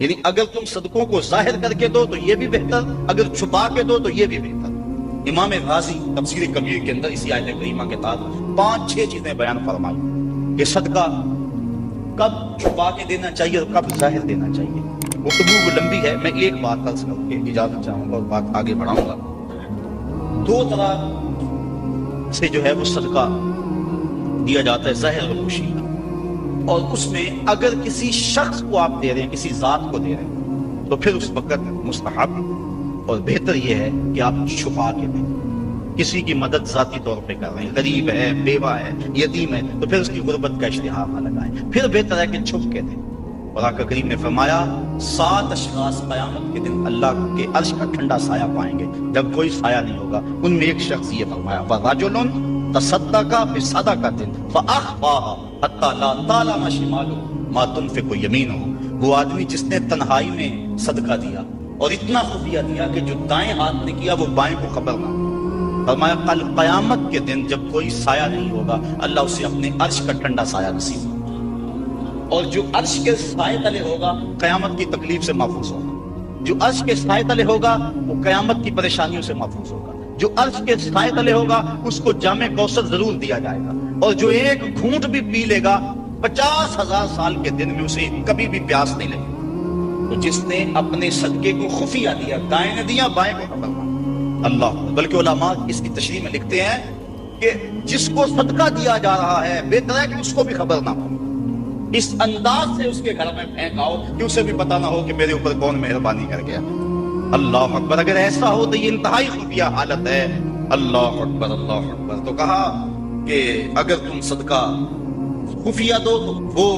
یعنی اگر تم صدقوں کو ظاہر کر کے دو تو یہ بھی بہتر، اگر چھپا کے دو تو یہ بھی بہتر۔ امام غازی تفسیر کبیر کے اندر اسی آیت کریمہ کے تحت 5-6 چیزیں بیان فرمائی کہ صدقہ کب چھپا کے دینا چاہیے اور کب ظاہر دینا چاہیے۔ گفتگو لمبی ہے، میں ایک بات عرض کر کے اجازت چاہوں گا اور بات آگے بڑھاؤں گا۔ 2 طرح سے جو ہے وہ صدقہ دیا جاتا ہے، ظاہر اور پوشیدہ، اور اس میں اگر کسی شخص کو آپ دے رہے ہیں، کسی ذات کو دے رہے ہیں، تو پھر اس وقت مستحب اور بہتر یہ ہے کہ آپ چھپا کے دیں۔ کسی کی مدد ذاتی طور پہ کر رہے ہیں، غریب ہے، بیوہ ہے، یتیم ہے، تو پھر اس کی غربت کا اشتہار نہ لگائیں، پھر بہتر ہے کہ چھپ کے دیں۔ اور آقا کریم نے فرمایا 7 اشخاص قیامت کے دن اللہ کے عرش کا ٹھنڈا سایہ پائیں گے جب کوئی سایہ نہیں ہوگا۔ ان میں ایک شخص یہ فرمایا وَرَجُلٌ تَصَدَّقَ بِصَدَقَةٍ فَأَخْفَاهَا حَتَّى لَا تَعْلَمَ شِمَالُهُ مَا تُنْفِقُ يَمِينُهُ۔ وہ آدمی جس نے تنہائی میں صدقہ دیا اور اتنا خفیہ دیا کہ جو دائیں ہاتھ نے کیا وہ بائیں کو خبر نہ ہو۔ فرمایا کل قیامت کے دن جب کوئی سایہ نہیں ہوگا، اللہ اسے اپنے عرش کا ٹھنڈا سایہ نصیب ہوگا، اور جو عرش کے سائے تلے ہوگا قیامت کی تکلیف سے محفوظ ہوگا۔ جو عرش کے سائے تلے ہوگا وہ قیامت کی پریشانیوں سے محفوظ ہوگا۔ جو عرش کے سائے تلے ہوگا اس کو جام کوثر ضرور دیا جائے گا، اور جو ایک گھونٹ بھی پی لے گا 50,000 سال کے دن میں اسے کبھی بھی پیاس نہیں لگے۔ تو جس نے اپنے صدقے کو خفیہ دیا، دائیں نے دیا، بائیں کو خبر نہ، اللہ۔ بلکہ علماء اس کی تشریح میں لکھتے ہیں کہ جس کو صدقہ دیا جا رہا ہے بہتر ہے کہ اس کو بھی خبر نہ ہو، اس انداز سے اس کے گھر میں پھینکاؤ کہ اسے بھی پتہ نہ ہو کہ میرے اوپر کون مہربانی کر گیا۔ اللہ اکبر۔ اگر ایسا ہو تو یہ انتہائی خفیہ حالت ہے۔ اللہ اکبر، اللہ اکبر۔ تو کہا کہ اگر تم صدقہ خفیہ دو تو وہ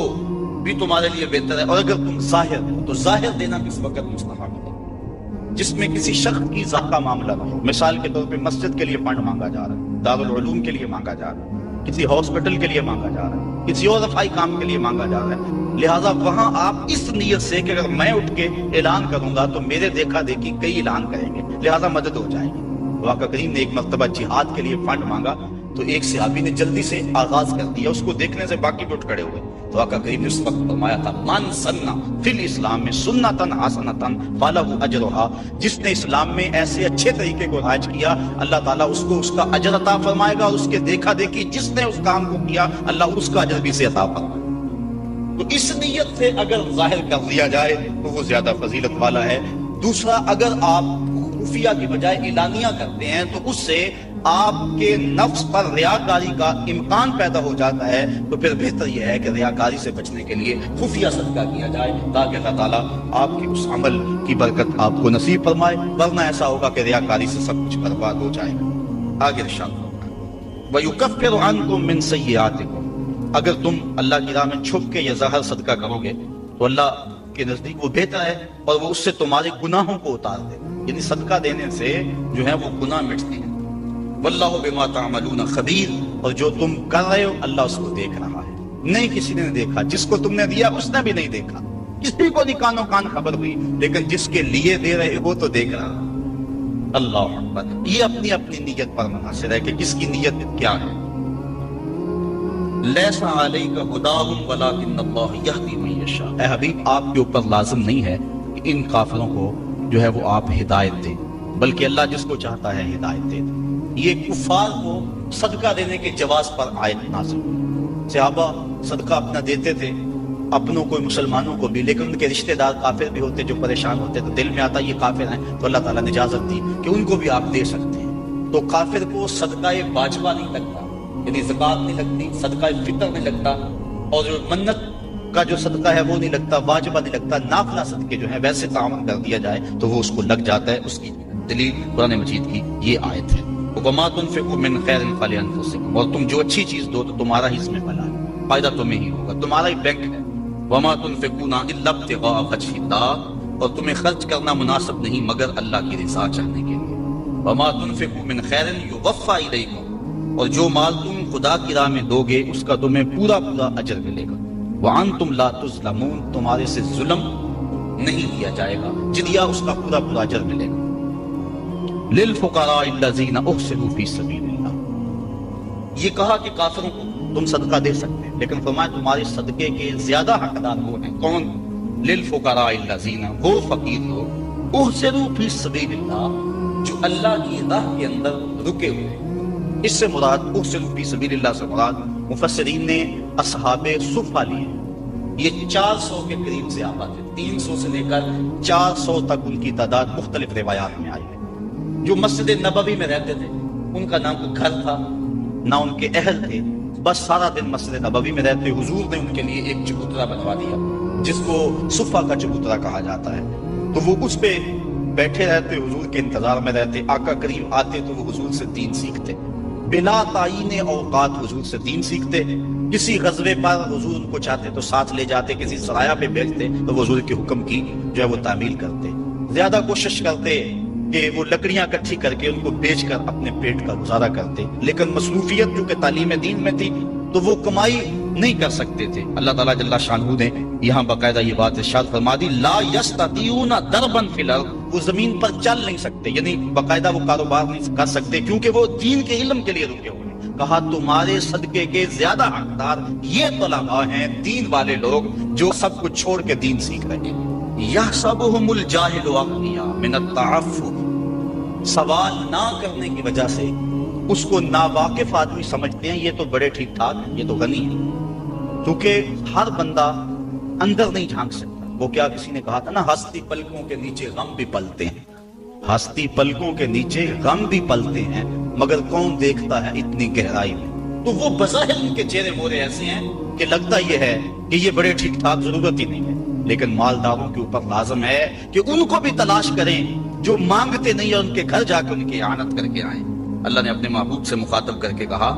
بھی تمہارے لیے بہتر ہے، اور اگر تم ظاہر دو تو ظاہر دینا کس وقت مستحب ہے، جس میں کسی شخص کی ذات کا معاملہ نہ ہو۔ مثال کے طور پہ مسجد کے لیے فنڈ مانگا جا رہا ہے، دارالعلوم کے لیے مانگا جا رہا ہے، کسی ہاسپٹل کے لیے مانگا جا رہا ہے، کسی اور رفائی کام کے لیے مانگا جا رہا ہے، لہٰذا وہاں آپ اس نیت سے کہ اگر میں اٹھ کے اعلان کروں گا تو میرے دیکھا دیکھی کئی اعلان کریں گے، لہٰذا مدد ہو جائے گی۔ تو آقا کریم نے ایک مرتبہ جہاد کے لیے فنڈ مانگا تو ایک صحابی نے جلدی سے آغاز کر دیا، اس کو دیکھنے سے باقی بھی اٹھ کھڑے ہوئے۔ تو آقا کریم نے اس وقت فرمایا تھا من سنہ فی الاسلام میں سنتن حسنتن فلہ اجرھا، جس نے اسلام میں ایسے اچھے طریقے کو رائج کیا اللہ تعالیٰ اس کو اس کا اجر عطا فرمائے گا، اور اس کے دیکھا دیکھی جس نے اس کام کو کیا اللہ اس کا اجر بھی سے عطا فرمائے گا۔ تو اس نیت سے اگر ظاہر کر دیا جائے تو وہ زیادہ فضیلت والا ہے۔ دوسرا، اگر آپ خفیہ کی بجائے اعلانیہ کرتے ہیں تو اس سے آپ کے نفس پر ریاکاری کا امکان پیدا ہو جاتا ہے، تو پھر بہتر یہ ہے کہ ریاکاری سے بچنے کے لیے خفیہ صدقہ کیا جائے تاکہ اللہ تعالیٰ آپ کے اس عمل کی برکت آپ کو نصیب فرمائے، ورنہ ایسا ہوگا کہ ریاکاری سے سب کچھ برباد ہو جائے گا۔ آگے ارشاد فرمائے وَيُكَفِّرُ عَنْكُم مِّن سَيِّئَاتِكُم، اگر تم اللہ کی راہ میں چھپ کے یا ظاہر صدقہ کرو گے تو اللہ کے نزدیک وہ بہتر ہے، اور وہ اس سے تمہارے گناہوں کو اتار دے، یعنی صدقہ دینے سے جو ہے وہ گناہ مٹتے ہیں۔ واللہ بما تعملون خبیر، اور جو تم کر رہے ہو اللہ اس کو دیکھ رہا ہے۔ نہیں کسی نے دیکھا، جس کو تم نے دیا اس نے بھی نہیں دیکھا، کسی کو نہیں کانوں کان خبر ہوئی، لیکن جس کے لیے دے رہے وہ تو دیکھ رہا۔ اللہ اکبر۔ یہ اپنی اپنی نیت پر منحصر ہے کہ کس کی نیت کیا ہے۔ لیس علیک ھداھم ولکن اللہ یہدی من یشاء، اے حبیب آپ کے اوپر لازم نہیں ہے کہ ان کافروں کو جو ہے وہ آپ ہدایت دیں، بلکہ اللہ جس کو چاہتا ہے ہدایت دے دے۔ یہ کفار کو صدقہ دینے کے جواز پر آیت نازل ہوئی۔ صحابہ صدقہ اپنا دیتے تھے، اپنوں کو مسلمانوں کو بھی، لیکن ان کے رشتہ دار کافر بھی ہوتے جو پریشان ہوتے، تو دل میں آتا یہ کافر ہیں، تو اللہ تعالیٰ نے اجازت دی کہ ان کو بھی آپ دے سکتے ہیں۔ تو کافر کو صدقہ واجبہ نہیں لگتا، یعنی زکوٰۃ نہیں لگتی، صدقہ فطر نہیں لگتا، اور جو منت کا جو صدقہ ہے وہ نہیں لگتا، واجبہ نہیں لگتا، نافلہ صدقے جو ہیں ویسے تعاون کر دیا جائے تو وہ اس کو لگ جاتا ہے۔ اس کی دلیل قرآن مجید کی یہ آیت ہے۔ وَمَا تُنْفِقُوا مِنْ خَيْرٍ فَلِأَنفُسِكُمْ، اور تم جو اچھی چیز دو تو تمہارا ہی اس میں بھلا ہے، فائدہ تمہیں ہی ہوگا، تمہارا ہی بینک ہے۔ وَمَا تُنْفِقُونَ إِلَّا ابْتِغَاءَ وَجْهِ اللَّهِ، اور تمہیں خرچ کرنا مناسب نہیں مگر اللہ کی رضا چاہنے کے لیے۔ وَمَا تُنْفِقُوا مِنْ خَيْرٍ يُوَفَّى إِلَيْكُمْ، اور جو مال تم خدا کی راہ میں دو گے اس کا تمہیں پورا پورا اجر ملے گا۔ وَأَنْتُمْ لَا تُظْلَمُونَ، تمہارے سے ظلم نہیں کیا جائے گا، جدیا اس کا پورا پورا اجر ملے گا۔ لِلْفُقَرَاءِ الَّذِينَ أُحْصِرُوا فِي سَبِيلِ اللَّهِ، یہ کہا کہ کافروں کو تم صدقہ دے سکتے ہیں، لیکن فرمایا تمہارے صدقے کے زیادہ حقدار وہ ہیں۔ کون؟ للفقراء الذین، وہ فقیر لوگ احصروا فی سبیل اللہ، جو اللہ کی راہ کے اندر رکے ہوئے۔ اس سے مراد احصروا فی سبیل اللہ سے مراد مفسرین نے اصحاب صفہ لیے۔ یہ 400 کے قریب صحابہ تھے، 300 سے لے کر 400 تک ان کی تعداد مختلف روایات میں آئی ہے، جو مسجد نبوی میں رہتے تھے۔ ان کا نہ کوئی گھر تھا نہ ان کے اہل تھے، بس سارا دن مسجد نبوی میں رہتے۔ حضور نے ان کے لیے ایک چبوترا بنوا دیا جس کو صفہ کا چبوترا کہا جاتا ہے، تو وہ اس پہ بیٹھے رہتے، حضور کے انتظار میں رہتے۔ آقا کریم آتے تو وہ حضور سے دین سیکھتے، بلا تعین اوقات حضور سے دین سیکھتے۔ کسی غزوے پر حضور ان کو چاہتے تو ساتھ لے جاتے، کسی سرایہ پہ بھیجتے تو حضور کے حکم کی جو ہے وہ تعمیل کرتے۔ زیادہ کوشش کرتے کہ وہ لکڑیاں اکٹھی کر کے ان کو بیچ کر اپنے پیٹ کا گزارا کرتے، لیکن مصروفیت جو کہ تعلیم دین میں تھی تو وہ کمائی نہیں کر سکتے تھے۔ اللہ تعالیٰ جل شانہ نے یہاں باقاعدہ یہ بات ارشاد فرما دی، لا یستطیعون ضربا فی الارض، وہ زمین پر چل نہیں سکتے، یعنی باقاعدہ وہ کاروبار نہیں کر سکتے، کیونکہ وہ دین کے علم کے لیے رکے ہوئے ہیں۔ کہا تمہارے صدقے کے زیادہ حقدار یہ طلباء ہیں، دین والے لوگ جو سب کچھ چھوڑ کے دین سیکھ رہے ہیں۔ یحسبهم الجاہل اغنیاء من التعفف، سوال نہ کرنے کی وجہ سے اس کو ناواقف آدمی سمجھتے ہیں یہ تو بڑے ٹھیک ٹھاک ہیں، یہ تو غنی ہے، کیونکہ ہر بندہ اندر نہیں جھانک سکتا۔ وہ کیا کسی نے کہا تھا نا، ہستی پلکوں کے نیچے غم بھی پلتے ہیں، ہستی پلکوں کے نیچے غم بھی پلتے ہیں، مگر کون دیکھتا ہے اتنی گہرائی میں۔ تو وہ بظاہر ان کے چہرے مورے ایسے ہیں کہ لگتا یہ ہے کہ یہ بڑے ٹھیک ٹھاک، ضرورت ہی نہیں ہے، لیکن مالداروں کے اوپر لازم ہے کہ ان کو بھی تلاش کریں جو مانگتے نہیں ہیں، ان کے گھر جا کے ان کی اعانت کر کے آئیں۔ اللہ نے اپنے محبوب سے مخاطب کر کے کہا،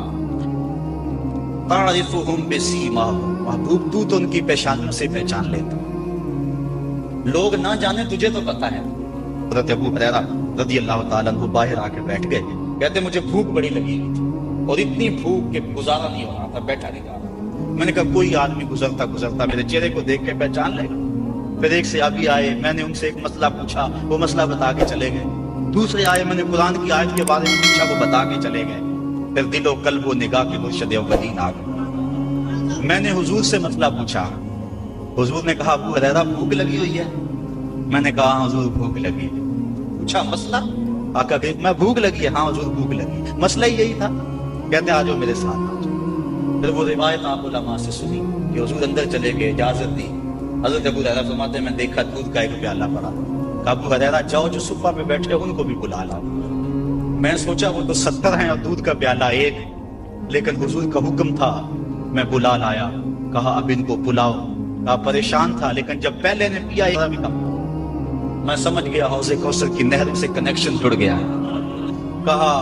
تعرفهم بسیماہم، محبوب تو ان کی پیشانیوں سے پہچان لیتا، لوگ نہ جانے تجھے تو پتا ہے۔ حضرت ابو ہریرہ رضی اللہ تعالیٰ عنہ باہر آ کے بیٹھ گئے، کہتے مجھے بھوک بڑی لگی ہوئی تھی اور اتنی بھوک کہ گزارا نہیں ہو رہا تھا، بیٹھا نہیں جا رہا۔ میں نے کہا کوئی آدمی گزرتا میرے چہرے کو دیکھ کے پہچان لے گا۔ پھر ایک صحابی آئے، میں نے ان سے ایک مسئلہ پوچھا، وہ مسئلہ بتا کے چلے گئے۔ دوسرے آئے، میں نے قرآن کی آیت کے بارے میں پوچھا، وہ بتا کے چلے گئے۔ پھر دل و قلب و نگاہ کے مرشد اولین آ گئے۔ میں نے حضور سے مسئلہ پوچھا، حضور نے کہا ابو ہریرہ بھوک لگی ہوئی ہے؟ میں نے کہا ہاں حضور بھوک لگی ہے۔ پوچھا مسئلہ؟ آقا کہ میں بھوک لگی ہے، ہاں حضور بھوک لگی ہے، مسئلہ یہی تھا۔ کہتے آ جاؤ میرے ساتھ آ جاؤ۔ پھر وہ روایت آپ علماء سے سنی کہ حضور اندر چلے گئے، اجازت دی۔ حضرت ابو ہریرہ فرماتے ہیں میں دیکھا دودھ کا ایک پیالہ پڑا، کہا ابو ہریرہ جاؤ جو صفہ پہ بیٹھے ان کو بھی بلا لاؤ۔ میں سوچا وہ تو 70 ہیں اور دودھ کا پیالہ ایک، لیکن حضور کا حکم تھا، میں بلا لایا۔ کہا اب ان کو بلاؤ۔ کہا پریشان تھا، لیکن جب پہلے نے پیا بھی کم، میں سمجھ گیا حوض کوثر کی نہر سے کنیکشن جڑ گیا۔ کہا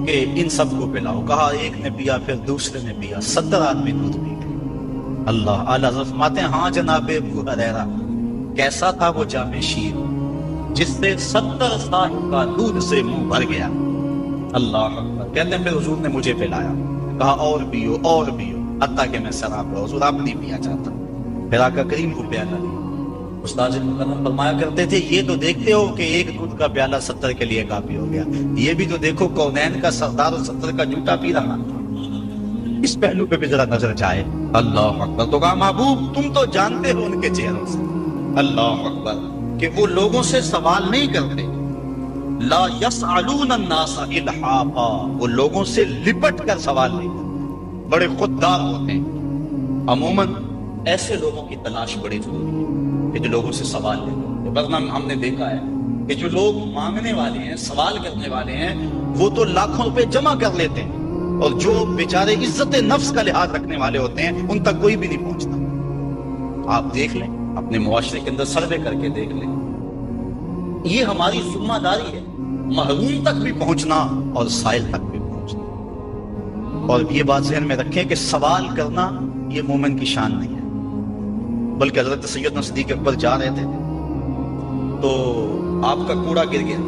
کہ ان سب کو پلاؤ۔ کہا ایک نے پیا، پھر دوسرے نے پیا، 70 آدمی دودھ پی گئے۔ اللہ اعلیٰ فرماتے ہیں ہاں جناب ابو ہریرہ، کیسا تھا وہ جام شیر جس سے 70 صاحب کا دودھ سے منہ بھر گیا۔ اللہ اکبر۔ کہتے ہیں پھر حضور نے مجھے پلایا، کہا اور پیو اور پیو، حتیٰ کہ میں سراب ہوا۔ حضور آپ نہیں پیا چاہتا، پھر آقا کریم کو پیالہ لیا۔ استاد مکرم فرمایا کرتے تھے یہ تو دیکھتے ہو کہ ایک دودھ کا پیالہ 70 کے لیے کافی ہو گیا، یہ بھی تو دیکھو کونین کا سردار اور 70 کا جھوٹا پی رہا، اس پہلو پہ بھی ذرا نظر جائے۔ اللہ اکبر۔ تو کہا محبوب تم تو جانتے ہو ان کے چہروں سے، اللہ اکبر، کہ وہ لوگوں سے سوال نہیں کرتے، لا یسألون الناس الحافا، وہ لوگوں سے لپٹ کر سوال نہیں کرتے، بڑے خوددار ہوتے ہیں۔ عموماً ایسے لوگوں کی تلاش بڑی ضروری ہے کہ جو لوگوں سے سوال لے لیں، ورنہ ہم نے دیکھا ہے کہ جو لوگ مانگنے والے ہیں، سوال کرنے والے ہیں، وہ تو لاکھوں روپے جمع کر لیتے ہیں، اور جو بیچارے عزت نفس کا لحاظ رکھنے والے ہوتے ہیں ان تک کوئی بھی نہیں پہنچتا۔ آپ دیکھ لیں، اپنے معاشرے کے اندر سروے کر کے دیکھ لیں، یہ ہماری ذمہ داری ہے، محروم تک بھی پہنچنا اور سائل تک بھی پہنچنا۔ اور یہ بات ذہن میں رکھیں کہ سوال کرنا یہ مومن کی شان نہیں ہے، بلکہ حضرت سیدنا صدیق اکبر جا رہے تھے تو آپ کا کوڑا گر گیا،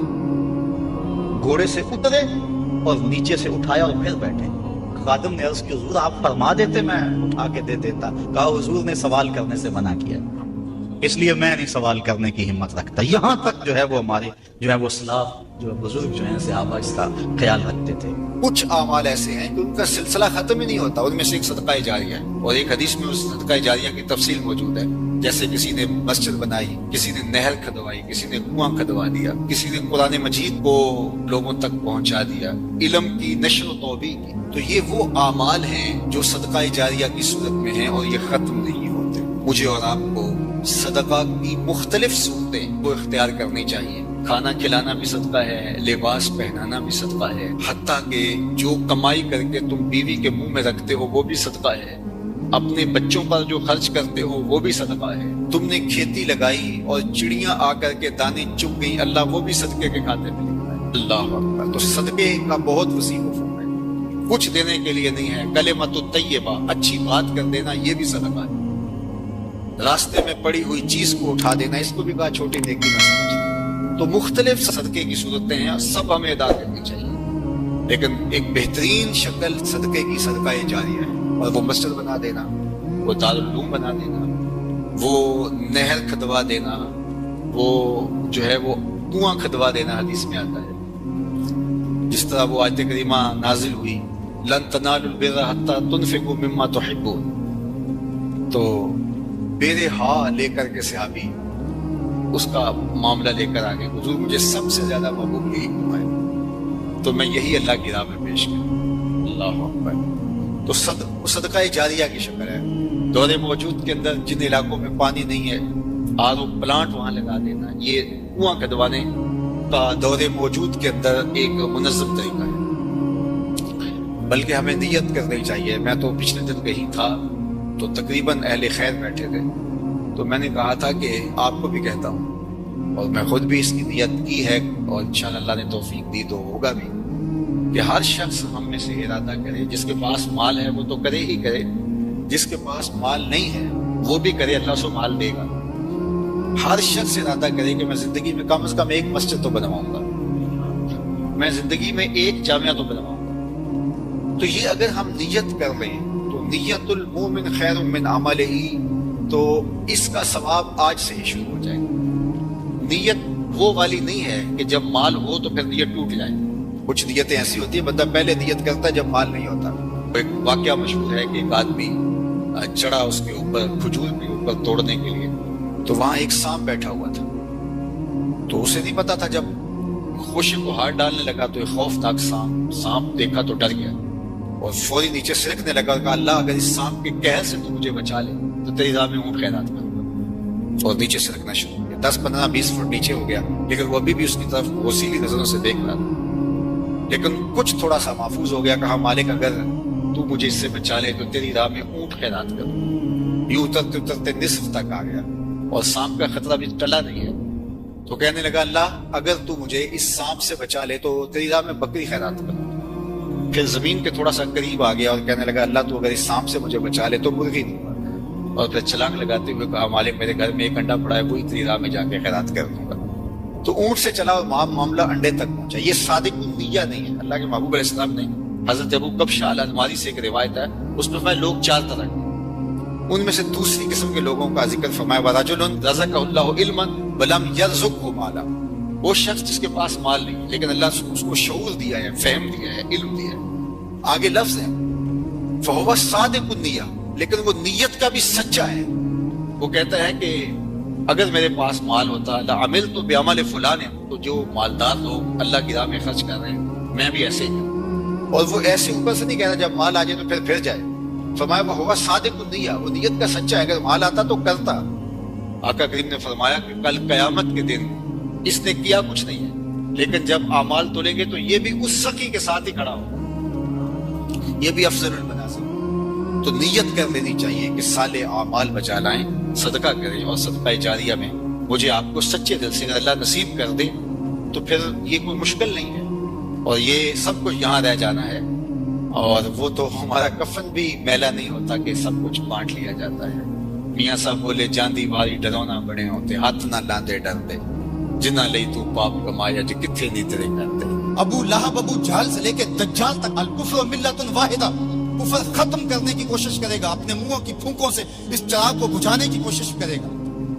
گھوڑے سے اترے اور نیچے سے اٹھایا اور پھر بیٹھے۔ خادم نے عرض کی حضور آپ فرما دیتے میں اٹھا کے دے دیتا۔ کہا حضور نے سوال کرنے سے منع کیا، اس لیے میں نہیں سوال کرنے کی ہمت رکھتا. یہاں تک جو ہے وہ ہمارے جو ہے وہ اسلاف جو بزرگ جو ہیں صحابہ اس کا خیال رکھتے تھے. کچھ اعمال ایسے ہیں کہ ان کا سلسلہ ختم ہی نہیں ہوتا. ان میں سے ایک صدقہ جاریہ ہے، اور ایک حدیث میں اس صدقہ جاریہ کی تفصیل موجود ہے. جیسے کسی نے مسجد بنائی، کسی نے نہر کھدوائی، کسی نے کنواں کھدوا دیا، کسی نے قرآن مجید کو لوگوں تک پہنچا دیا، علم کی نشر و توبیع کی. تو یہ وہ اعمال ہیں جو صدقہ جاریہ کی صورت میں ہیں اور یہ ختم نہیں ہوتے. مجھے اور آپ کو صدقہ کی مختلف صورتیں وہ اختیار کرنی چاہیے. کھانا کھلانا بھی صدقہ ہے، لباس پہنانا بھی صدقہ ہے، حتیٰ کہ جو کمائی کر کے تم بیوی کے منہ میں رکھتے ہو وہ بھی صدقہ ہے. اپنے بچوں پر جو خرچ کرتے ہو وہ بھی صدقہ ہے. تم نے کھیتی لگائی اور چڑیاں آ کر کے دانے چگ گئیں، اللہ وہ بھی صدقے کے کھاتے میں لکھتا ہے. اللہ اکبر. تو صدقے کا بہت وسیع مفہوم ہے. کچھ دینے کے لیے نہیں ہے. کلمۃ طیبہ، اچھی بات کر دینا، یہ بھی صدقہ ہے. راستے میں پڑی ہوئی چیز کو اٹھا دینا، اس کو بھی کہا چھوٹی نیکی نہ سمجھ. تو مختلف صدقے کی صورتیں ہیں، سب ہمیں ادا کرنی چاہیے. لیکن ایک بہترین شکل صدقے کی صدقہ جاریہ ہے، اور وہ مسجد بنا دینا، وہ دارالعلوم بنا دینا، وہ نہر کھدوا دینا، وہ جو ہے وہ کنواں کھدوا دینا. حدیث میں آتا ہے جس طرح وہ آیت کریمہ نازل ہوئی، لن تنالوا البر حتى تنفقوا مما تحبون. تو بیرے ہاں لے کر کے صحابی اس کا معاملہ لے کر آگے، حضور مجھے سب سے زیادہ محبوب یہی ہے، تو میں یہی اللہ کی راہ میں پیش کروں. اللہ اکبر. تو صدقہ جاریہ کی شکل ہے. دور موجود کے اندر جن علاقوں میں پانی نہیں ہے، آر او پلانٹ وہاں لگا دینا، یہ کنواں کھدوانے کا دور موجود کے اندر ایک منظم طریقہ ہے. بلکہ ہمیں نیت کرنی چاہیے. میں تو پچھلے دن کہیں تھا تو تقریباً اہل خیر بیٹھے تھے، تو میں نے کہا تھا کہ آپ کو بھی کہتا ہوں، اور میں خود بھی اس کی نیت کی ہے، اور انشاءاللہ اللہ نے توفیق دی تو ہوگا بھی، کہ ہر شخص ہم میں سے ارادہ کرے. جس کے پاس مال ہے وہ تو کرے ہی کرے، جس کے پاس مال نہیں ہے وہ بھی کرے، اللہ سے مال دے گا. ہر شخص ارادہ کرے کہ میں زندگی میں کم از کم ایک مسجد تو بنواؤں گا، میں زندگی میں ایک جامعہ تو بنواؤں گا. تو یہ اگر ہم نیت کر لیں تو نیت المومن خیر من عملہ، تو اس کا ثواب آج سے ہی شروع ہو جائے گا. نیت وہ والی نہیں ہے کہ جب مال ہو تو پھر نیت ٹوٹ جائے. کچھ نیتیں ایسی ہوتی ہیں بندہ پہلے نیت کرتا ہے جب مال نہیں ہوتا. ایک واقعہ مشہور ہے کہ ایک آدمی چڑھا اس کے اوپر کھجور کے اوپر توڑنے کے لیے، تو وہاں ایک سانپ بیٹھا ہوا تھا. تو اسے نہیں پتا تھا، جب خوشی کو ہاتھ ڈالنے لگا تو ایک خوفناک سانپ دیکھا تو ڈر گیا، اور فوری نیچے سرکنے لگا اور کہا اللہ اگر اس سانپ کے قہر سے تو مجھے بچا لے تو تیری راہ میں اونٹ خیرات کروں گا. اور نیچے سرکنا شروع ہو گیا. 10-15-20 فٹ نیچے ہو گیا، لیکن وہ ابھی بھی اس کی طرف غصیلی نظروں سے دیکھ رہا تھا. لیکن کچھ تھوڑا سا محفوظ ہو گیا. کہا مالک اگر تو مجھے اس سے بچا لے تو تیری راہ میں اونٹ خیرات کروں. یوں اترتے اترتے نصف تک آ گیا اور سانپ کا خطرہ بھی ٹلا نہیں ہے. تو کہنے لگا اللہ اگر تو مجھے اس سانپ سے بچا لے تو تیری راہ میں بکری خیرات کروں. پھر زمین کے تھوڑا سا قریب آ گیا اور کہنے لگا اللہ تو اگر اس سانپ سے مجھے بچا لے تو مرغی دوں گا. اور پھر چھلانگ لگاتے ہوئے کہا مالک میرے گھر میں ایک انڈا پڑا ہے، وہی تیری راہ میں جا کے خیرات کر دوں گا. تو اونٹ سے چلا اور معاملہ انڈے تک پہنچا. یہ صادق النیہ نہیں ہے. اللہ کے محبوب علیہ السلام نے حضرت ابو کبشہ الانماری سے ایک روایت ہے، اس میں فرمایا لوگ 4 طرح کے، ان میں سے دوسری قسم کے لوگوں کا ذکر فرمایا وَرَجُلٌ رَزَقَهُ اللَّهُ عِلْمًا وَلَمْ يَرْزُقْهُ مَالًا. وہ شخص جس کے پاس مال نہیں لیکن اللہ نے اس کو شعور دیا ہے، فہم دیا ہے، علم دیا ہے. آگے لفظ ہے فَهُوَ صَادِقُ النِّيَّةِ، لیکن وہ نیت کا بھی سچا ہے. وہ کہتا ہے کہ اگر میرے پاس مال ہوتا لَعَمِلْتُ بِعَمَلِ فُلَانٍ، تو جو مالدار لوگ اللہ کی راہ میں خرچ کر رہے ہیں میں بھی ایسے ہی کروں. اور وہ ایسے اوپر سے نہیں کہہ رہا جب مال آ جائے تو پھر جائے. فرمایا وَهُوَ صَادِقُ النِّيَّةِ، وہ نیت کا سچا ہے. اگر مال آتا تو کرتا. آقا کریم نے فرمایا کہ کل قیامت کے دن اس نے کیا کچھ نہیں ہے، لیکن جب اعمال تولیں گے تو یہ بھی اس سخی کے ساتھ ہی کھڑا ہوگا. یہ بھی افضل المنازل. تو نیت کر لینی چاہیے کہ صالح اعمال بچا لائیں، صدقہ کریں، اور صدقہ جاریہ میں مجھے آپ کو سچے دل سے اللہ نصیب کر دے تو پھر یہ کوئی مشکل نہیں ہے، اور یہ سب کچھ یہاں رہ جانا ہے. اور وہ تو ہمارا کفن بھی میلا نہیں ہوتا کہ سب کچھ بانٹ لیا جاتا ہے. میاں صاحب بولے جاندی واری ڈرونا بڑے ہوتے، ہاتھ نہ لاندے ڈردے جنہ لئی تو پاپ کمایا جی کتھے نہیں تیرے کرتے. ابو لہب ابو جہل سے لے کے دجال تک الکفر ملت واحدہ، کفر ختم کرنے کی کوشش کرے گا، اپنے منہوں کی پھونکوں سے اس چراغ کو بجھانے کی کوشش کرے گا.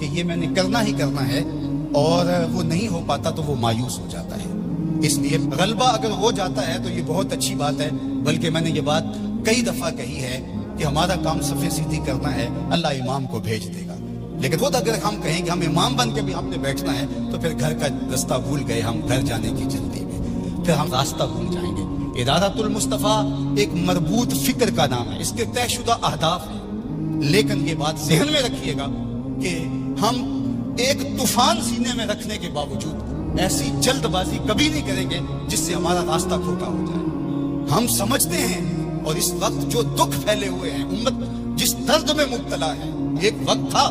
کہ یہ میں نے کرنا ہی کرنا ہے اور وہ نہیں ہو پاتا تو وہ مایوس ہو جاتا ہے. اس لیے غلبہ اگر ہو جاتا ہے تو یہ بہت اچھی بات ہے. بلکہ میں نے یہ بات کئی دفعہ کہی ہے کہ ہمارا کام صفے سیدھی کرنا ہے, اللہ امام کو بھیج دے گا. لیکن خود اگر ہم کہیں کہ ہم امام بن کے بھی ہم نے بیٹھنا ہے تو پھر گھر کا رستہ بھول گئے, ہم گھر جانے کی جلدی میں پھر ہم راستہ بھول جائیں گے. ارادۃ المصطفیٰ ایک مربوط فکر کا نام ہے, اس کے طے شدہ اہداف ہیں. لیکن یہ بات ذہن میں رکھیے گا کہ ہم ایک طوفان سینے میں رکھنے کے باوجود ایسی جلد بازی کبھی نہیں کریں گے جس سے ہمارا راستہ کھوٹا ہو جائے. ہم سمجھتے ہیں اور اس وقت جو دکھ پھیلے ہوئے ہیں, امت جس درد میں مبتلا ہے, ایک وقت تھا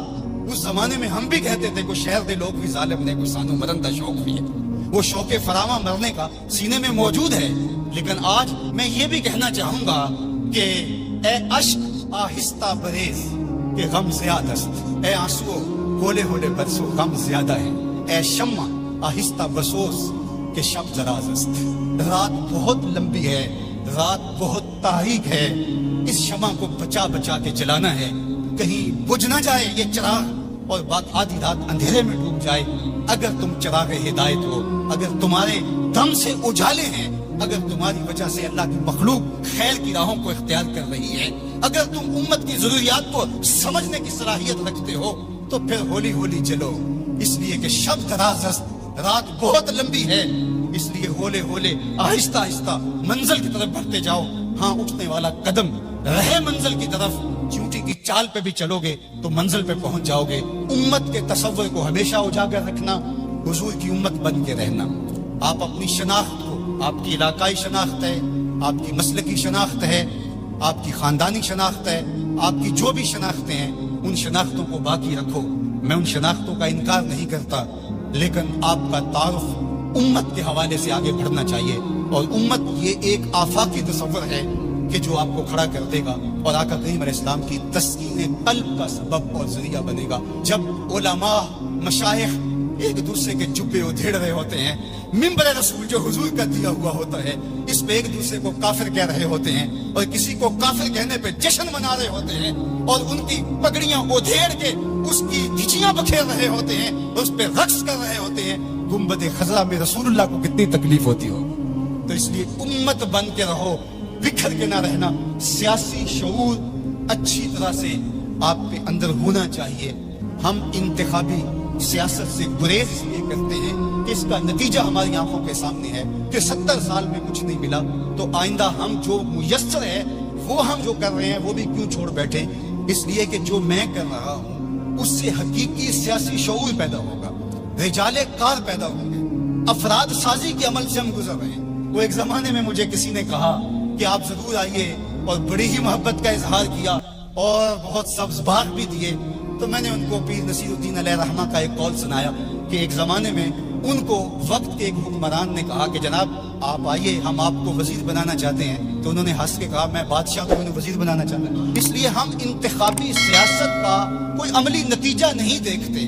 اس زمانے میں ہم بھی کہتے تھے کوئی شہر دے لوگ بھی ظالم نے, کوئی سانو مرن دا شوق بھی ہے. وہ شوق فراواں مرنے کا سینے میں موجود ہے. لیکن آج میں یہ بھی کہنا چاہوں گا کہ اے اشک آہستہ بریز کہ غم زیادہ است, اے آنسو ہولے ہولے برسو غم زیادہ ہے, اے شمع آہستہ بسوس کہ شب دراز است. رات بہت لمبی ہے, رات بہت تاریک ہے, اس شمع کو بچا بچا کے جلانا ہے, کہیں بجھ نہ جائے یہ چراغ اور بات آدھی رات اندھیرے میں ڈوب جائے. اگر تم چراغ ہدایت ہو, اگر تمہارے دم سے اجالے ہیں, اگر تمہاری وجہ سے اللہ کی مخلوق خیر کی راہوں کو اختیار کر رہی ہے, اگر تم امت کی ضروریات کو سمجھنے کی صلاحیت رکھتے ہو تو پھر ہولی ہولی چلو. اس لیے کہ شب دراز است, رات بہت لمبی ہے, اس لیے ہولے ہولے آہستہ آہستہ منزل کی طرف بڑھتے جاؤ. ہاں, اٹھنے والا قدم رہے منزل کی طرف, چونٹی کی چال پہ بھی چلو گے تو منزل پہ پہنچ جاؤ گے. امت کے تصور کو ہمیشہ اجاگر رکھنا, حضور کی امت بن کے رہنا. آپ اپنی شناخت کو, آپ کی علاقائی شناخت ہے, آپ کی مسلکی شناخت ہے, آپ کی خاندانی شناخت ہے, آپ کی جو بھی شناختیں ہیں ان شناختوں کو باقی رکھو. میں ان شناختوں کا انکار نہیں کرتا, لیکن آپ کا تعارف امت کے حوالے سے آگے بڑھنا چاہیے. اور امت یہ ایک آفاقی تصور ہے کہ جو آپ کو کھڑا کر دے گا اور آقا کریم علیہ السلام کی تسکین قلب کا سبب اور ذریعہ بنے گا. جب علماء مشائخ ایک دوسرے کے جبے ادھیڑ رہے ہوتے ہیں, منبر رسول جو حضور کا دیا ہوا ہوتا ہے اس پہ ایک دوسرے کو کافر کہہ رہے ہوتے ہیں, اور کسی کو کافر کہنے پہ جشن منا رہے ہوتے ہیں, اور ان کی پگڑیاں ادھیڑ کے اس کی دھچیاں بکھیر رہے ہوتے ہیں, اس پہ رقص کر رہے ہوتے ہیں, گنبد خضرا میں رسول اللہ کو کتنی تکلیف ہوتی ہو. تو اس لیے امت بن کے رہو, بکھر کے نہ رہنا. سیاسی شعور اچھی طرح سے آپ کے اندر ہونا چاہیے. ہم انتخابی سیاست سے گریز اس لیے کرتے ہیں کہ اس کا نتیجہ ہماری آنکھوں کے سامنے ہے کہ 70 سال میں کچھ نہیں ملا, تو آئندہ ہم جو میسر ہے وہ ہم جو کر رہے ہیں وہ بھی کیوں چھوڑ بیٹھے. اس لیے کہ جو میں کر رہا ہوں اس سے حقیقی سیاسی شعور پیدا ہوگا, رجال کار پیدا ہوں گے, افراد سازی کے عمل سے ہم گزر رہے ہیں. وہ ایک زمانے میں مجھے کسی نے کہا کہ آپ ضرور آئیے, اور بڑی ہی محبت کا اظہار کیا اور بہت سبز باغ بھی دیے. تو میں نے ان کو پیر نصیر الدین علیہ رحمہ کا ایک قول سنایا کہ ایک زمانے میں ان کو وقت کے ایک حکمران نے کہا کہ جناب آپ آئیے, ہم آپ کو وزیر بنانا چاہتے ہیں. تو انہوں نے ہنس کے کہا میں بادشاہ کو انہیں وزیر بنانا چاہتا ہوں. اس لیے ہم انتخابی سیاست کا کوئی عملی نتیجہ نہیں دیکھتے.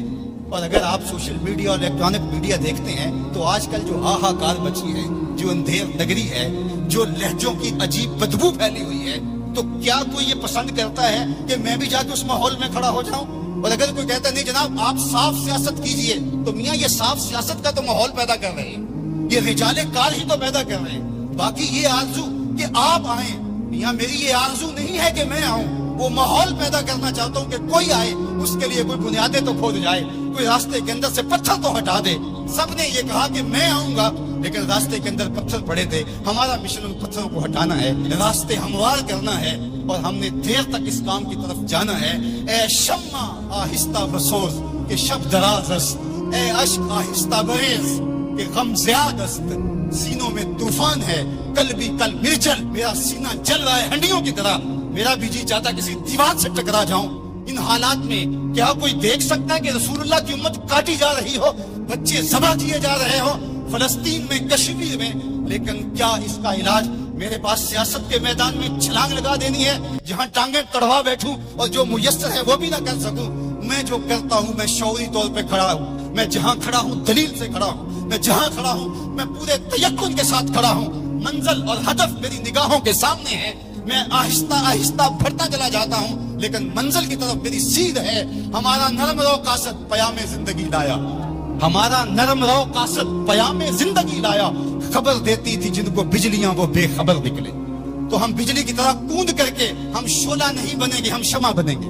اور اگر آپ سوشل میڈیا اور الیکٹرانک میڈیا دیکھتے ہیں تو آج کل جو ہاہاکار مچی ہے, جو اندھیر نگری ہے, جو لہجوں کی عجیب بدبو پھیلی ہوئی ہے, تو کیا کوئی یہ پسند کرتا ہے کہ میں بھی جا کے اس ماحول میں کھڑا ہو جاؤں؟ اور اگر کوئی کہتا ہے نہیں جناب آپ صاف سیاست کیجئے, تو میاں یہ صاف سیاست کا تو ماحول پیدا کر رہے ہیں, یہ رجال کار ہی تو پیدا کر رہے ہیں. باقی یہ آرزو کہ آپ آئیں, میاں میری یہ آرزو نہیں ہے کہ میں آؤں, وہ ماحول پیدا کرنا چاہتا ہوں کہ کوئی آئے, اس کے لیے کوئی بنیادیں تو کھود جائے, کوئی راستے کے اندر سے پتھر تو ہٹا دے. سب نے یہ کہا کہ میں آؤں گا, لیکن راستے کے اندر پتھر پڑے تھے. ہمارا مشن ان پتھروں کو ہٹانا ہے, راستے ہموار کرنا ہے, اور ہم نے دیر تک اس کام کی طرف جانا ہے. اے شمع آہستہ بسوز کہ شب دراز است, اے اشک آہستہ بریز کہ غم زیاد است. سینوں میں طوفان ہے, کل بھی کل مرچل, میرا سینہ جل رہا ہے ہنڈیوں کی طرح. میرا بھی جی چاہتا کسی دیوار سے ٹکرا جاؤں. ان حالات میں کیا کوئی دیکھ سکتا ہے کہ رسول اللہ کی امت کاٹی جا رہی ہو, بچے ذبح کیے جا رہے ہو فلسطین میں, کشمیر میں, لیکن کیا اس کا علاج میرے پاس سیاست کے میدان میں چھلانگ لگا دینی ہے جہاں ٹانگیں کڑوا بیٹھوں اور جو میسر ہے وہ بھی نہ کر سکوں؟ میں جو کرتا ہوں میں شعوری طور پہ کھڑا ہوں, میں جہاں کھڑا ہوں دلیل سے کھڑا ہوں, میں جہاں کھڑا ہوں میں پورے تیقن کے ساتھ کھڑا ہوں. منزل اور ہدف میری نگاہوں کے سامنے ہے, میں آہستہ آہستہ بڑھتا چلا جاتا ہوں, لیکن منزل کی طرف میری سیدھ ہے. ہمارا نرم رو قاصد پیام زندگی لایا, ہمارا نرم رو قاصد پیام زندگی لایا. خبر دیتی تھی جن کو بجلیاں وہ بے خبر نکلے. تو ہم بجلی کی طرح کوند کر کے ہم شعلہ نہیں بنیں گے, ہم شمع بنیں گے.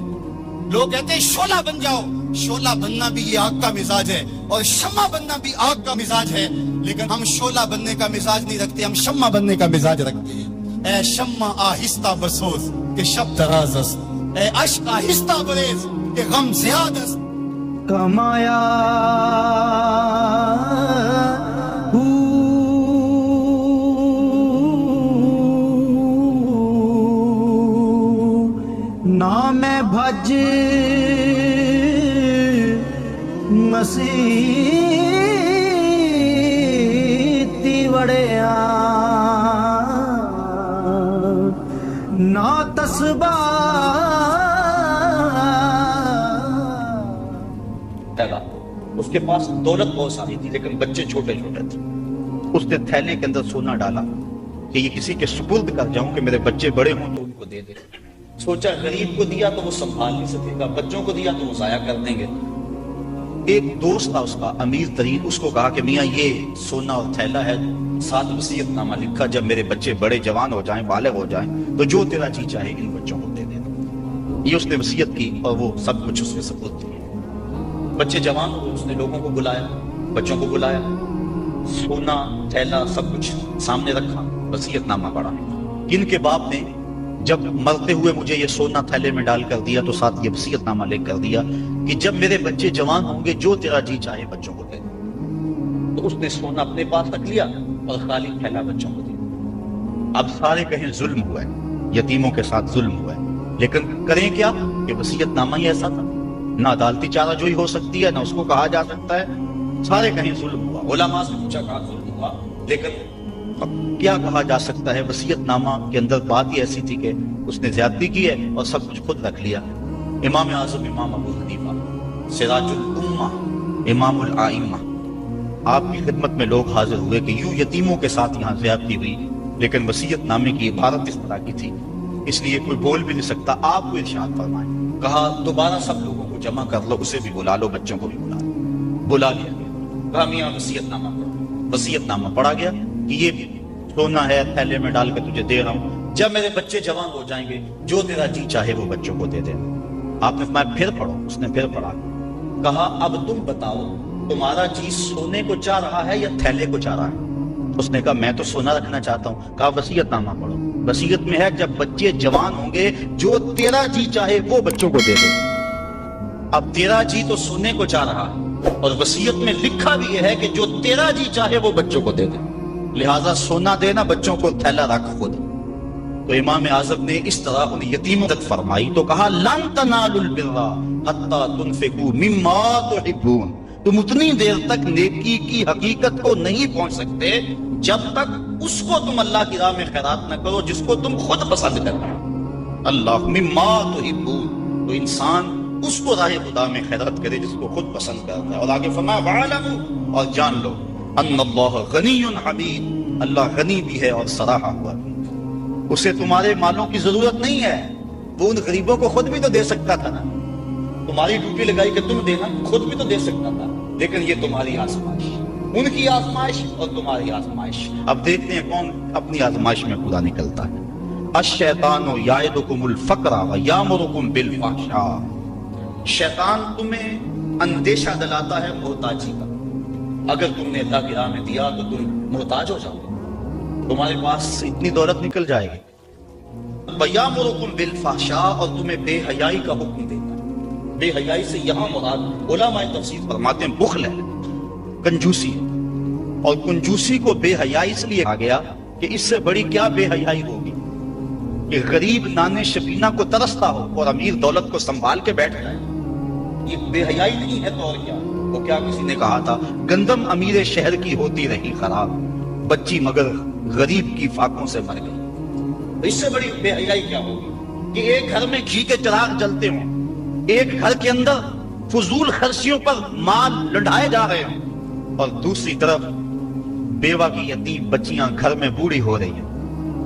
لوگ کہتے ہیں شعلہ بن جاؤ, شعلہ بننا بھی یہ آگ کا مزاج ہے اور شمع بننا بھی آگ کا مزاج ہے, لیکن ہم شعلہ بننے کا مزاج نہیں رکھتے, ہم شمع بننے کا مزاج رکھتے ہیں. اے شمع آہستہ بسوز کہ شب دراز است, اے اشک آہستہ بریز کہ غم زیاد است. کمایا نام بھج مسیح تی وڑیا نا تسبا. اس کے پاس دولت بہت ساری تھی لیکن بچے چھوٹے چھوٹے تھے. اس نے تھیلے کے اندر سونا ڈالا کہ یہ کسی کے سپرد کر جاؤں کہ میرے بچے بڑے ہوں تو ان کو دے دے. سوچا غریب کو دیا تو وہ سنبھال نہیں سکے گا, بچوں کو دیا تو وہ ضائع کر دیں گے. ایک دوست تھا اس کا امیر ترین, اس کو کہا کہ میاں یہ سونا اور تھیلا ہے, ساتھ وصیت نامہ لکھا, جب میرے بچے بڑے جوان ہو جائیں بالغ ہو جائیں تو جو تیرا جی چاہے ان بچوں کو دے دینا. یہ اس نے وصیت کی اور وہ سب کچھ اس کے سپرد کیا. بچے جوان ہوئے, اس نے لوگوں کو بلایا, بچوں کو بلایا, سونا تھیلا سب کچھ سامنے رکھا, وصیت نامہ پڑھا. ان کے باپ نے جب مرتے ہوئے مجھے یہ سونا تھیلے میں ڈال کر دیا تو ساتھ یہ وصیت نامہ لکھ کر دیا کہ جب میرے بچے جوان ہوں گے جو تیرا جی چاہے بچوں کو دے. تو اس نے سونا اپنے پاس رکھ لیا اور خالی تھیلا بچوں کو دیا. اب سارے کہیں ظلم ہوا ہے, یتیموں کے ساتھ ظلم ہوا ہے, لیکن کریں کیا کہ وصیت نامہ ہی ایسا تھا, نہ عدالتی چارہ جوئی ہو سکتی ہے نہ اس کو کہا جا سکتا ہے. سارے کہیں ظلم ہوا. علماء سے پوچھا کہا ظلم ہوا, لیکن کیا کہا جا سکتا ہے. وصیت نامہ کے اندر بات ہی ایسی تھی کہ اس نے زیادتی کی ہے اور سب کچھ خود رکھ لیا. امام اعظم امام ابو حنیفہ سراج الامہ امام الائمہ, آپ کی خدمت میں لوگ حاضر ہوئے کہ یوں یتیموں کے ساتھ یہاں زیادتی ہوئی, لیکن وصیت نامے کی عبارت اس طرح کی تھی, اس لیے کوئی بول بھی نہیں سکتا. آپ کو ارشاد فرمائیں. کہا دوبارہ سب لوگوں کو جمع کر لو, اسے بھی بلا لو, بچوں کو بھی بلا لو. بلا لیا گیا. کہا میاں وصیت نامہ پڑھو. وصیت نامہ پڑھا گیا کہ یہ سونا ہے تھیلے میں ڈال کے تجھے دے رہا ہوں, جب میرے بچے جوان ہو جائیں گے جو تیرا جی چاہے وہ بچوں کو دے دے. آپ نے فرمایا پھر پڑھو. اس نے پھر پڑھا. کہا اب تم بتاؤ تمہارا جی سونے کو چاہ رہا ہے یا تھیلے کو چاہ رہا ہے. اس نے کہا میں تو سونا رکھنا چاہتا ہوں. کہا وصیت نامہ پڑھو. وصیت میں ہے جب بچے جوان ہوں گے جو تیرا جی چاہے وہ بچوں کو دے دے. اب تیرا جی تو سونے کو چاہ رہا ہے اور وصیت میں لکھا بھی یہ ہے کہ جو تیرا جی چاہے وہ بچوں کو دے دے, لہٰذا سونا دینا, بچوں کو تھیلا رکھ خود. تو امام اعظم نے اس طرح ان یتیموں مدد فرمائی تو کہا لن تنالوا البر حتی تنفقوا مما تحبون. تم اتنی دیر تک نیکی کی حقیقت کو نہیں پہنچ سکتے جب تک اس کو تم اللہ کی راہ میں خیرات نہ کرو جس کو تم خود پسند کرو. اللہ مما تحبون, تو انسان اس کو راہ خدا میں خیرات کرے جس کو خود پسند کرتا ہے. اور آگے فرمایا وَاعْلَمُوا, اور جان لو ان اللہ غنی حمید, اللہ غنی بھی ہے اور سراہا ہوا بھی. اسے تمہارے مالوں کی ضرورت نہیں ہے, وہ ان غریبوں کو خود بھی تو دے سکتا تھا نا. تمہاری ڈیوٹی لگائی کہ تم دینا, خود بھی تو دے سکتا تھا, لیکن یہ تمہاری آزمائش, ان کی آزمائش اور تمہاری آزمائش. اب دیکھتے ہیں کون اپنی آزمائش میں پورا نکلتا ہے. الشیطان یعدکم الفقر ویامرکم بالفحشاء, شیطان تمہیں اندیشہ دلاتا ہے محتاجی کا. اگر تم نے اللہ کی راہ میں دیا تو تم محتاج ہو جاؤ گے, تمہارے پاس اتنی دولت نکل جائے گی. ویامرکم بالفحشاء, اور تمہیں بے حیائی کا حکم دیتا ہے. بے حیائی سے یہاں مراد علماء تفسیر فرماتے ہیں بخل ہے, کنجوسی ہے. اور کنجوسی کو بے حیائی اس لیے کہا گیا کہ اس سے بڑی کیا بے حیائی ہوگی کہ غریب نانے شبینہ کو ترستا ہو اور امیر دولت کو سنبھال کے بیٹھ جائے. یہ بے حیائی نہیں ہے تو اور کیا. وہ کیا کسی نے کہا تھا گندم امیر شہر کی ہوتی رہی خراب, بچی مگر غریب کی فاقوں سے مر گئی. اس سے بڑی بے حیائی کیا ہوگی کہ ایک گھر میں گھی کے چراغ جلتے ہوں, ایک گھر کے اندر فضول خرچیوں پر مال لڑھائے جا رہے ہوں, اور دوسری طرف بیوہ کی یتیم بچیاں گھر میں بوڑھی ہو رہی ہیں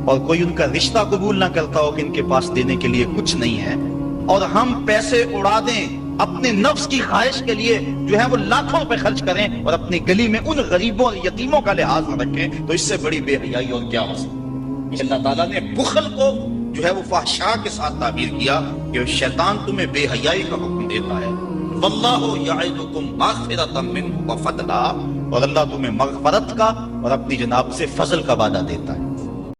اور کوئی ان کا رشتہ قبول نہ کرتا ہو کہ ان کے پاس دینے کے لیے کچھ نہیں ہے. اور ہم پیسے اڑا دیں اپنے نفس کی خواہش کے لیے جو ہے وہ لاکھوں روپے خرچ کریں اور اپنی گلی میں ان غریبوں اور یتیموں کا لحاظ نہ رکھیں، تو اس سے بڑی بے حیائی اور کیا ہو سکتی ہے؟ اللہ تعالیٰ نے بخل کو جو ہے وہ فحشاء کے ساتھ تعبیر کیا کہ شیطان تمہیں بے حیائی کا حکم دیتا ہے، واللہ یعدکم مغفرۃ منہ وفضلا، اور اللہ تمہیں مغفرت کا اور اپنی جناب سے فضل کا وعدہ دیتا ہے۔